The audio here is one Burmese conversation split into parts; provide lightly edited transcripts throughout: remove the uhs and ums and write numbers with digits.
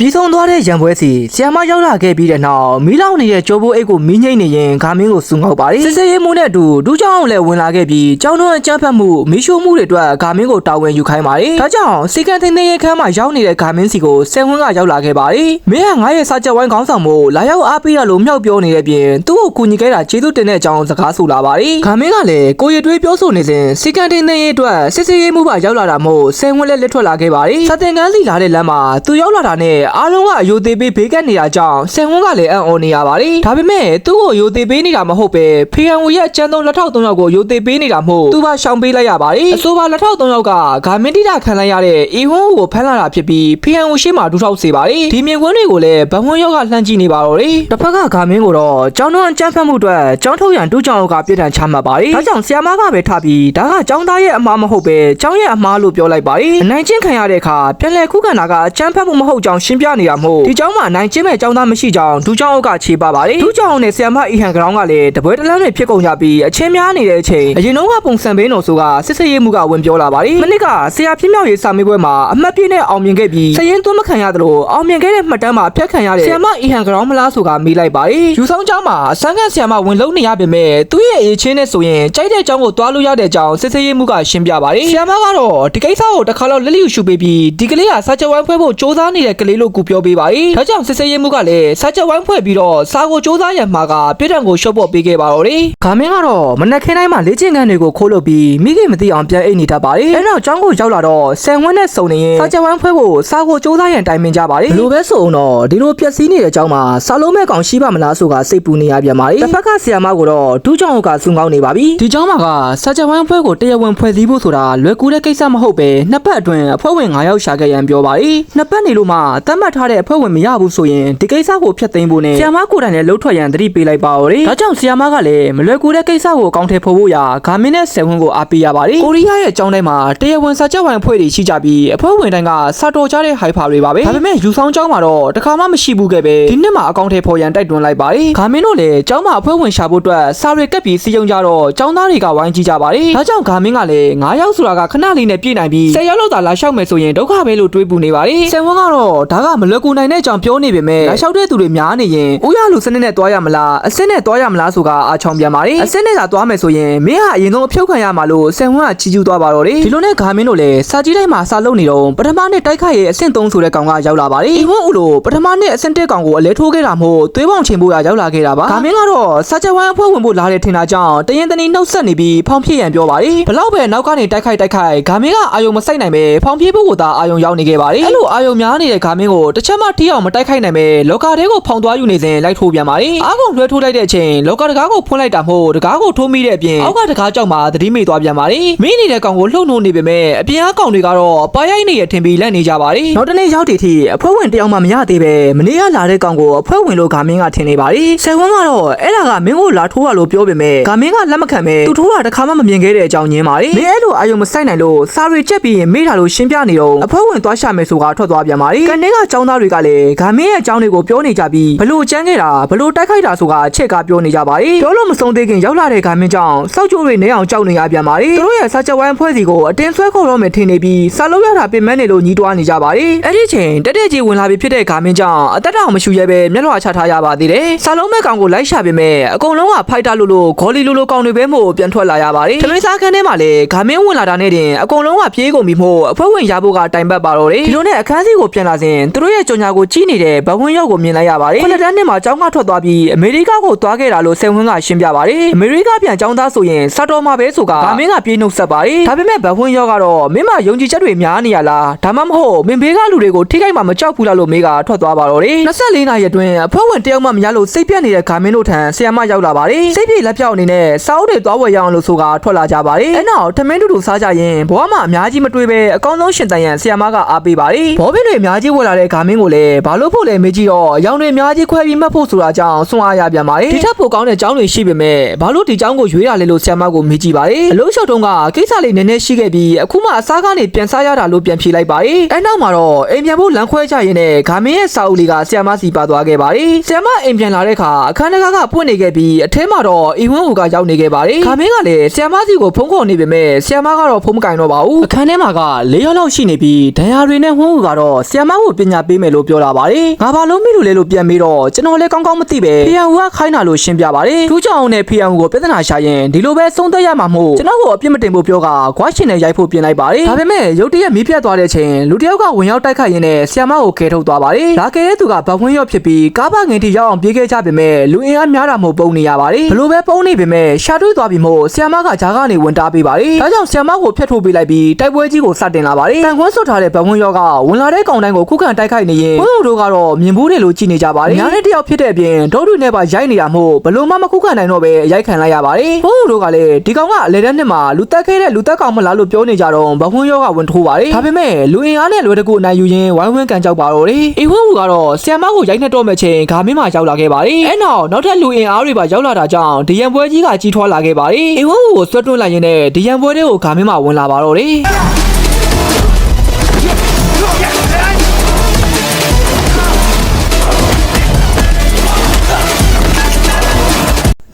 ပြီးဆုံးသွားတဲ့ရံပွဲစီဆီယမရောက်လာခဲ့ပြီးတဲ့နောက်မီးလောင်နေတဲ့ကြိုးပိုးအိတ်ကိုမီးငိမ့်နေရင်ဂါမင်းကိုစူငေါက်ပါတယ်စစ်စစ်ရေးမှုနဲ့အတူဒူးချောင်းလည်းဝင်လာခဲ့ပြီးကျောင်းတော်အကြမ်းဖက်မှုမီးရှို့မှုတွေအတွက်ဂါမင်းကိုတာဝန်ယူခိုင်းပါတယ်ဒါကြောင့်စီကန်သိန်းသိန်းရဲ့ခန်းမှာရောက်နေတဲ့ဂါမင်းစီကိုဆယ်ဝန်းကရောက်လာခဲ့ပါတယ်မင်းကငါရဲ့စာချက်ဝိုင်းခေါင်းဆောင်မို့လာရောက်အားပေးရလို့မြောက်ပြောနေတဲ့ပြင်သူ့ကိုကူညီခဲ့တာကျေးဇူးတင်တဲ့အကြောင်းစကားဆိုလာပါတယ်ဂါမင်းကလည်းကိုရတွေးပြောဆိုနေစဉ်စီကန်သိန်းသိန်းရဲ့အတွက်စစ်စစ်ရေးမှုပါရောက်လာတာမို့ဆယ်ဝန်းလည်းလက်ထွက်လာခဲ့ပါတယ်စာတင်ကန်းစီလာတဲ့လမ်းမှာသူရောက်လာတာနဲ့အားလုံးကအယိုသေးပေးဘေးကပ်နေတာကြောင့်ဆယ်ဝန်းကလည်းအံ့ဩနေရပါတယ်ဒါပေမဲ့သူ့ကိုယိုသေးပေးနေတာမဟုတ်ပဲဖေယံဝီရဲ့အကျန်းသုံးလက်ထောက်3ယောက်ကိုယိုသေးပေးနေတာမို့သူပါရှောင်ပေးလိုက်ရပါတယ်အဆိုပါလက်ထောက်3ယောက်ကဂါမင်းတိတာခံလိုက်ရတဲ့အီဝန်းကိုဖမ်းလာတာဖြစ်ပြီးဖေယံဝီရှိမှဒူးထောက်စေပါတယ်ဒီမြင်ကွင်းတွေကိုလည်းဗဝန်းရောက်ကလှမ်းကြည့်နေပါတော့တယ်တစ်ဖက်ကဂါမင်းကိုတော့ကျောင်းတော်အကျန်းဖက်မှုအတွက်ကျောင်းထုတ်ရန်တူးကျောင်းကပြစ်ဒဏ်ချမှတ်ပါတယ်ဒါကြောင့်ဆီယာမကပဲထားပြီးဒါကကျောင်းသားရဲ့အမှားမဟုတ်ပဲကျောင်းရဲ့အမှားလို့ပြောလိုက်ပါတယ်အနိုင်ကျင့်ခံရတဲ့အခါပြန်လည်ခုခံတာကအကျန်းဖက်မှုမဟုတ်ကြောင်းရှင်းပြနေတာမို့ဒီကျောင်းမှာနိုင်ကျင့်မဲ့ကျောင်းသားမရှိကြောင်းဒူးကျောင်းကခြေပါပါတယ်ဒူးကျောင်းနဲ့ဆီယာမအီဟန်ဂရောင်းကလည်းတပွဲတလန်းတွေဖြစ်ကုန်ကြပြီးအချင်းများနေတဲ့အချိန်အရင်တော့ကပုံစံဘင်းတော်ဆိုကစစ်စစ်ရေးမှုကဝင်ပြောလာပါတယ်မနစ်ကဆရာပြင်းမြောက်ရေးစာမေးပွဲမှာအမှတ်ပြည့်နဲ့အောင်မြင်ခဲ့ပြီးစရင်သွင်းမခံရသလိုအောင်မြင်ခဲ့တဲ့မှတ်တမ်းမှာဖျက်ခံရတဲ့ဆီယာမအီဟန်ဂရောင်းမလားဆိုကမေးလိုက်ပါတယ်ယူဆောင်ကျောင်းမှာအစမ်းကန်ဆီယာမဝင်လုံးနေရပေမဲ့သူ့ရဲ့အေးချင်းနဲ့ဆိုရင်ကြိုက်တဲ့ကျောင်းကိုတွားလို့ရတဲ့အကြောင်းစစ်စစ်ရေးမှုကရှင်းပြပါတယ်ဆီယာမကတော့ဒီကိစ္စကိုတစ်ခါတော့လက်လျူရှုပေးပြီးဒီကလေးကစာချက်ဝိုင်းဖွဲ့ဖို့စ조사နေတဲ့ကလေးလို့ကူပြောပေးပါတယ်ဒါကြောင့်စစ်စစ်ရေးမှုကလည်းစာချက်ဝိုင်းဖွဲ့ပြီးတော့စာကိုစ조사ရန်မှာကပြစ်ဒဏ်ကိုရှုပ်ဖို့ပေးခဲ့ပါတော့တယ်ဂါမင်းကတော့မနက်ခင်းတိုင်းမှာလေ့ကျင့်ခန်းတွေကိုခိုးလုပ်ပြီးမိခင်မသိအောင်ပြန်အိတ်နေတတ်ပါတယ်အဲနောက်ကျောင်းကိုရောက်လာတော့ဆယ်ဝန်းနဲ့စုံနေရင်စာချက်ဝိုင်းဖွဲ့ဖို့စာကိုစ조사ရန်တိုင်ပင်ကြပါတယ်ဘယ်လိုပဲဆိုအောင်တော့ဒီလိုပျက်စီးနေတဲ့ကျောင်းမှာစာလုံးမဲ့ကောင်ရှိပါမလားဆိုကစိတ်ပူနေရပြန်ပါတယ်တစ်ဖက်ကဆီယာမကိုတော့ဒူးကျောင်းကဆူငေါင်းနေပါပြီဒီကျောင်းမှာကစာချက်ဝိုင်းဖွဲ့ကိုတရားဝင်ဖွဲ့စည်းဖို့ဆိုတာလွယ်ကူတဲ့ကိစ္စမဟုတ်ပဲနှစ်ပတ်အတွင်းအဖွဲ့ဝင်9ယောက်ရှာခဲ့ရန်ပြောပါတယ်နှစ်ပတ်နေလို့မှတတ်မှတ်ထားတဲ့အဖွဲ့ဝင်မရဘူးဆိုရင်ဒီကိစ္စကိုဖျက်သိမ်းဖို့နဲ့ဆီယာမကိုယ်တိုင်လည်းလှုပ်ထွက်ရန်သတိပေးလိုက်ပါတော့တယ်ဒါကြောင့်ဆီယာမကလည်းမလွယ်ကူတဲ့ကိစ္စကိုအကောင့်ထဲဖော်ဖို့ရာဂါမင်းနဲ့ဆယ်ဝန်းကိုအားပေးရပါတယ်ကိုရီးယားရဲ့ကျောင်းထဲမှာတရားဝင်စာချက်ဝိုင်းအဖွဲ့တွေရှိကြပြီးအဖွဲ့ဝင်တိုင်းကစာတော်ကြတဲ့ဟိုက်ဖာတွေပါပဲဒါပေမဲ့ယူဆောင်ကျောင်းမှာတော့တခါမှမရှိဘူးခဲ့ပဲဒီနှစ်မှာအကောင့်ထဲဖော်ရန်တိုက်တွန်းလိုက်ပါတယ်ဂါမင်းတို့လည်းကျောင်းမှာအဖွဲ့ဝင်ရှာဖို့အတွက်စာတွေကပ်ပြီးစီယုံကြတော့ကျောင်းသားတွေကဝိုင်းကြည့်ကြပါတယ်ဒါကြောင့်ဂါမင်းကလည်း9ယောက်ဆိုတာကခဏလေးနဲ့ပြည့်နိုင်ပြီး10ယောက်လောက်သာလာလျှောက်မယ်ဆိုရင်ဒုက္ခပဲလို့တွေးပူနေပါတယ်ဆယ်ဝန်းကတော့ဒါကမလွယ်ကူနိုင်တဲ့အကြောင်းပြောနေပေမဲ့လာလျှောက်တဲ့သူတွေများနေရင်ဦးရလူစနစ်နဲ့တွားရမလားအစစ်နဲ့တွားရမလားဆိုကအားချောင်းပြန်ပါတယ်အစစ်နဲ့သာတွားမယ်ဆိုရင်မင်းဟာအရင်ဆုံးအဖြုတ်ခံရမှာလို့ဆယ်ဝန်းကချီးကျူးသွားပါတော့တယ်ဒီလိုနဲ့ဂါမင်းတို့လည်းစာကြီးတိုင်းမှာစာလုပ်နေတော့ပထမနှစ်တိုက်ခိုက်ရဲ့အဆင့်3ဆိုတဲ့ကောင်ကရောက်လာပါတယ်ဒီဝန်းဦးလို့ပထမနှစ်အဆင့်1ကောင်ကိုအလဲထိုးခဲ့တာမို့သွေးပေါင်ချိန်ဖို့ရောက်လာခဲ့တာပါဂါမင်းကတော့စာချက်ဝိုင်းအဖွဲ့ဝင်ဖို့လာတယ်ထင်တာကြောင့်တရင်တနီနှုတ်ဆက်နေပြီးဖောင်ဖြည့်ရန်ပြောပါတယ်ဘလောက်ပဲနောက်ကနေတိုက်ခိုက်ဂါမင်းကအာယုံမဆိုင်နိုင်ပဲဖောင်ဖြည့်ဖို့ကိုသာအာယုံရောက်နေခဲ့ပါတယ်အဲ့လိုအာယုံများနေတဲ့ဂါမင်းကိုတစ်ချက်မှထိအောင်မတိုက်ခိုက်နိုင်ပဲလောကထဲကိုဖောင်သွားယူနေစဉ်လိုက်ထိုးပြန်ပါတယ်အားကုန်လွှဲထိုးလိုက်တဲ့အချိန်လောကတကားကိုဖွင့်လိုက်တာမို့တကားကိုထိုးမိတဲ့အပြင်အောက်ကတကားကြောက်မှသတိမေ့သွားပြန်ပါတယ်မင်းနေတဲ့ကောင်ကိုလှုပ်နှိုးနေပေမဲ့အပြင်အကောင်တွေကတော့ပါရိုက်နေရထင်ပြီးလက်နေကြပါတယ်နောက်တနေ့ရောက်တဲ့အထိအဖွဲ့ဝင်တယောက်မှမရသေးပဲမနေ့ကလာတဲ့ကောင်ကိုအဖွဲ့ဝင်လို့ဂါမင်းကထင်နေပါတယ်ဆယ်ဝန်းကတော့အဲ့ဒါကမင်းကိုလာထိုးရလို့ပြောပေမဲ့ဂါမင်းကလက်မခံပဲသူထိုးတာတခါမှမမြင်ခဲ့တဲ့အကြောင်းညင်းပါတယ်မင်းအဲ့လိုအာယုံမဆိုင်နိုင်လို့စာရီချက်ပြီးရင်မေ့တာလို့ရှင်းပြနေတော့အဖွဲ့ဝင်သွားရှာမယ်ဆိုကထွက်သွားပြန်ပါတယ်ကနေကចောင်းသားတွေကလည်းဂါမင်းရဲ့အကြောင်းတွေကိုပြောနေကြပြီးဘလို့ကျန်းခဲ့တာဘလို့တိုက်ခိုက်တာဆိုကအချက်ကပြောနေကြပါတယ်ပြောလို့မဆုံးသေးခင်ရောက်လာတဲ့ဂါမင်းကြောင့်စောက်ကျိုးတွေနေအောင်ကြောက်နေရပြန်ပါတယ်သူတို့ရဲ့စာချက်ဝိုင်းဖွဲ့စီကိုအတင်းဆွဲခေါ်တော့မယ်ထင်နေပြီးစာလုံးရတာပင်မနေလို့ညီးတွားနေကြပါတယ်အဲ့ဒီချိန်တက်တက်ကြီးဝင်လာပြီးဖြစ်တဲ့ဂါမင်းကြောင့်အသက်တောင်မရှူရဲပဲမျက်လွှာချထားရပါသေးတယ်စာလုံးမဲ့ကောင်ကိုလိုက်ရှာပေမဲ့အကုန်လုံးကဖိုက်တာလို့ဂေါ်လီလိုကောင်တွေပဲမို့ပြန်ထွက်လာရပါတယ်သမင်းစားခန်းထဲမှာလည်းဂါမင်းဝင်လာတာနဲ့တင်အကုန်လုံးကပြေးကုန်ပြီမို့အဖွဲ့ဝင်ရဖို့ကတိုင်ပတ်ပါတော့တယ်ဒီလိုနဲ့အခန်းစီကိုပြန်လာစဉ်သူတို့ရဲ့ကြော်ညာကိုကြီးနေတဲ့ဘဝင်းရောက်ကိုမြင်လိုက်ရပါတယ်ခုနှစ်တန်းနှစ်မှာကျောင်းကထွက်သွားပြီးအမေရိကကိုသွားခဲ့တာလို့ဆယ်ဝန်းကရှင်းပြပါတယ်အမေရိကပြန်ကျောင်းသားဆိုရင်စတော်မှာပဲဆိုကဂါမင်းကပြေးနှုတ်ဆက်ပါတယ်ဒါပေမဲ့ဘဝင်းရောက်ကတော့မင်းမယုံကြည်ချက်တွေများနေရလားဒါမှမဟုတ်မင်းဘေးကလူတွေကိုထိခိုက်မှမကြောက်ဘူးလားလို့မေးကထွက်သွားပါတော့တယ်24နာရီအတွင်းအဖွဲ့ဝင်တယောက်မှမရလို့စိတ်ပြတ်နေတဲ့ဂါမင်းတို့ထံဆီယာမရောက်လာပါတယ်စိတ်ပြေလက်ပြောက်အနေနဲ့စာအုပ်တွေသွားဝယ်ရအောင်လို့ဆိုကထွက်လာကြပါတယ်အဲ့နောက်ထမင်းတူတူစားကြရင်ဘဝမှာအများကြီးမတွေးပဲအကောင်းဆုံးရှင်တန်ရန်ဆီယာမကအားပေးပါတယ်ဘောပင်တွေအများကြီးဝယ်လာတဲ့ဂါမင်းကိုလည်းဘာလို့ဖို့လဲမေးကြည့်တော့ရောင်တွေအများကြီးခွဲပြီးမှတ်ဖို့ဆိုတာကြောင့်ဆွမ်းအားရပြန်ပါတယ်ဒီထက်ပိုကောင်းတဲ့ကျောင်းတွေရှိပေမဲ့ဘာလို့ဒီကျောင်းကိုရွေးရလဲလို့ဆီယာမကိုမေးကြည့်ပါတယ်အလို့လျှောက်တုံးကကိစ္စလေးနည်းနည်းရှိခဲ့ပြီးအခုမှအစားကနေပြန်စားရတာလို့ပြန်ဖြေလိုက်ပါတယ်အဲ့နောက်မှာတော့အိမ်ပြန်ဖို့လမ်းခွဲကြရင်လည်းဂါမင်းရဲ့စာအုပ်လေးကဆီယာမစီပါသွားခဲ့ပါတယ်ဆီယာမအိမ်ပြန်လာတဲ့အခါအခန်းတကားကပွင့်နေခဲ့ပြီးအထဲမှာတော့အီဝန်းဦးကရောက်နေခဲ့ပါတယ်ဂါမင်းကလည်းဆီယာမစီကိုဖုန်းခေါ်နေပေမဲ့ဆီယာမကတော့ဖုန်းမကင်တော့ပါဘူးအခန်းထဲမှာက4ယောက်လောက်ရှိနေပြီးဒဏ်ရာတွေနဲ့ဝန်းဦးကတော့ဆီယာမကိုပ ညာပေးမယ်လို့ပြောလာပါတယ်ငါဘာလို့မေးလို့လဲလို့ပြန်ပြီးတော့ကျွန်တော်လည်းကောင်းကောင်းမသိပဲဖီယန်ဟူကခိုင်းတာလို့ရှင်းပြပါတယ်ထူးချောင်းနဲ့ဖီယန်ဟူကိုပြဿနာရှာရင်ဒီလိုပဲဆုံးသက်ရမှာမို့ကျွန်တော်ကိုအပြစ်မတင်ဖို့ပြောကခွားရှင်နဲ့ရိုက်ဖို့ပြင်လိုက်ပါတယ်ဒါပေမဲ့ရုတ်တရက်မီးပြတ်သွားတဲ့ချိန်လူတယောက်ကဝင်ရောက်တိုက်ခိုက်ရင်းနဲ့ဆီယမကိုကယ်ထုတ်သွားပါတယ်လာကယ်တဲ့သူကဗဝင်းရော့ဖြစ်ပြီးကားပါငင်တီရောက်အောင်ပြေးခဲ့ကြပေမဲ့လူအင်အားများတာမို့ပုံနေရပါတယ်ဘလို့ပဲပုံနေပေမဲ့ရှာတွေ့သွားပြီမို့ဆီယမကဂျာကနေဝင်တားပေးပါတယ်ဒါကြောင့်ဆီယမကိုဖျက်ထုတ်ပေးလိုက်ပြီးတိုက်ပွဲကြီးကိုစတင်လာပါတယ်တန်ခွန်းဆွတ်ထားတဲ့ဗဝင်းရော့ကဝင်လာတဲ့ကောင်တိုင်းကိုခုခံတိုက်ခိုက်နေရင်ဘုံတို့ကတော့မြင်ဘူးတယ်လို့ကြည်နေကြပါတယ်ညာတဲ့တယောက်ဖြစ်တဲ့အပြင်ဒေါတွေနဲ့ပါရိုက်နေတာမို့ဘလို့မှမခုခံနိုင်တော့ပဲရိုက်ခံလိုက်ရပါတယ်ဘုံတို့ကလည်းဒီကောင်ကအလဲတဲ့နှစ်မှာလူတက်ခဲ့တဲ့လူတက်ကောင်မလားလို့ပြောနေကြတော့ဗဝင်းရော့ကဝင်ထိုးပါတယ်ဒါပေမဲ့လူအင်အားနဲ့လွယ်တကူနိုင်ယူရင်းဝိုင်းဝန်းကန်ကြောက်ပါတော့တယ်အေဝန်းကတော့ဆီယမကိုရိုက်နှက်တော့မဲ့ချိန်ဂါမင်းမှာရောက်လာခဲ့ပါတယ်အဲ့နောက်ထပ်လူအင်အားတွေပါရောက်လာတာကြောင့်ဒီရန်ပွဲကြီးကကြီးထွားလာခဲ့ပါတယ်အေဝန်းကိုဆွတ်တွန်းလိုက်ရင်းနဲ့ဒီရန်ပွဲတွေကိုဂါမင်းမှာဝင်လာပါတော့တယ်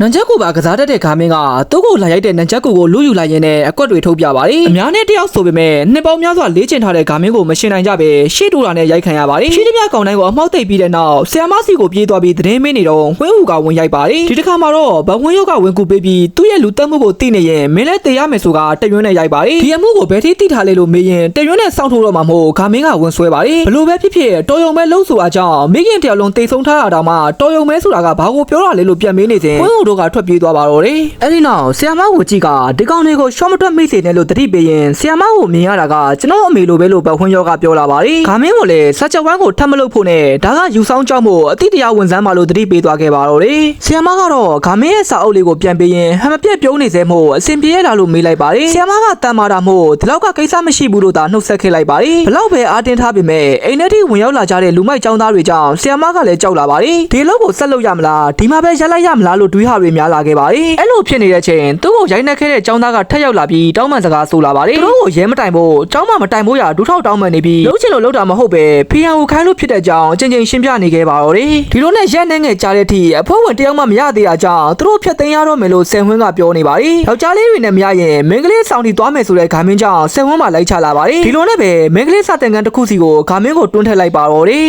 နန်ချက်ကိုပါကစားတတ်တဲ့ခါမင်းကသူ့ကိုလာရိုက်တဲ့နန်ချက်ကိုလူယူလိုက်ရင်းနဲ့အကွက်တွေထုတ်ပြပါတယ်အများနဲ့တယောက်ဆိုပေမဲ့နှစ်ပေါင်းများစွာလေ့ကျင့်ထားတဲ့ခါမင်းကိုမရှင်နိုင်ကြပဲရှေ့တိုးတာနဲ့ရိုက်ခံရပါတယ်ရှေ့တပြကောင်တိုင်းကိုအမှောက်သိပ်ပြီးတဲ့နောက်ဆီယမစီကိုပြေးသွားပြီးသတင်းမင်းနေတော့ဝင်းဟူကဝင်ရိုက်ပါတယ်ဒီတစ်ခါမှာတော့ဘဝင်းရောက်ကဝင်ကူပေးပြီးသူ့ရဲ့လူတက်မှုကိုသိနေရင်မင်းလည်းတေရမယ်ဆိုတာတရွန်းနဲ့ရိုက်ပါတယ်ဒီအမှုကိုဘယ်ထိသိထားလဲလို့မေးရင်တရွန်းနဲ့စောင့်ထိုးတော့မှာမို့ခါမင်းကဝင်ဆွဲပါတယ်ဘလို့ပဲဖြစ်ဖြစ်တော်ယုံမဲလုံးဆိုတာကြောင့်မိခင်တယောက်လုံးတိတ်ဆုံးထားတာတော့မှတော်ယုံမဲဆိုတာကဘာကိုပြောတာလဲလို့ပြန်မေးနေစဉ်ဝင်းဟူတို့ကထွက်ပြေးသွားပါတော့တယ်အဲ့ဒီနောက်ဆီယမကိုကြည့်ကဒီကောင်တွေကိုရှော့မတွက်မိစေနဲ့လို့တတိပေးရင်ဆီယမကိုမြင်ရတာကကျွန်တော်အမေလိုပဲလို့ဘဝင်းရောကပြောလာပါတယ်ခါမင်းကိုလည်းစัจ ဝမ်းကိုထပ်မလုပ်ဖို့နဲ့ဒါကယူဆောင်ကြောက်မို့အတိတရားဝန်စမ်းပါလို့တတိပေးသွားခဲ့ပါတော့တယ်ဆီယမကတော့ခါမင်းရဲ့စာအုပ်လေးကိုပြန်ပေးရင်ဟမ်မပြက်ပြုံးနေစေမို့အစင်ပြေရလာလို့မေးလိုက်ပါတယ်ဆီယမကတန်မာတာမို့ဒီလောက်ကကိစ္စမရှိဘူးလို့သာနှုတ်ဆက်ခဲ့လိုက်ပါတယ်ဘလောက်ပဲအားတင်းထားပေမဲ့အိမ်ထဲထိဝင်ရောက်လာကြတဲ့လူမိုက်ចောင်းသားတွေကြောင့်ဆီယမကလည်းကြောက်လာပါတယ်ဒီလောက်ကိုဆက်လုပ်ရမလားဒီမှာပဲရက်လိုက်ရမလားလို့တွေးဟာတွေများလာခဲ့ပါတယ်အဲ့လိုဖြစ်နေတဲ့ချိန်သူ့ကိုရိုက်နှက်ခဲ့တဲ့ចောင်းသားကထက်ရောက်လာပြီးတောင်းပန်စကားဆိုလာပါတယ်သူတို့ကိုရဲမတိုင်ဖို့ចောင်းမမတိုင်ဖို့ရဒူးထောက်တောင်းပန်နေပြီးလှုပ်ချင်လို့လှုပ်တာမဟုတ်ပဲဖီယန်ကိုခိုင်းလို့ဖြစ်တဲ့ကြောင်းအချင်းချင်းရှင်းပြနေခဲ့ပါတော့တယ်ဒီလိုနဲ့ရက်နဲ့ငယ်ကြားတဲ့အထိအဖိုးဝင်တယောက်မှမရသေးတာကြောင့်သူတို့ဖျက်သိမ်းရတော့မယ်လို့ဆယ်ဝင်းကပြောနေပါတယ်ယောက်ျားလေးတွေနဲ့မရရင်မင်းကလေးဆောင်တီသွားမယ်ဆိုတဲ့ဂါမင်းကြောင့်ဆယ်ဝင်းမှလိုက်ချလာပါတယ်ဒီလိုနဲ့ပဲမင်းကလေးစတင်ကန်တစ်ခုစီကိုဂါမင်းကိုတွန်းထည့်လိုက်ပါတော့တယ်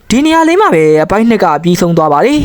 ဒီနေရာလေးမှာပဲအပိုင်းနှစ်ကပြီးဆုံးသွားပါတယ်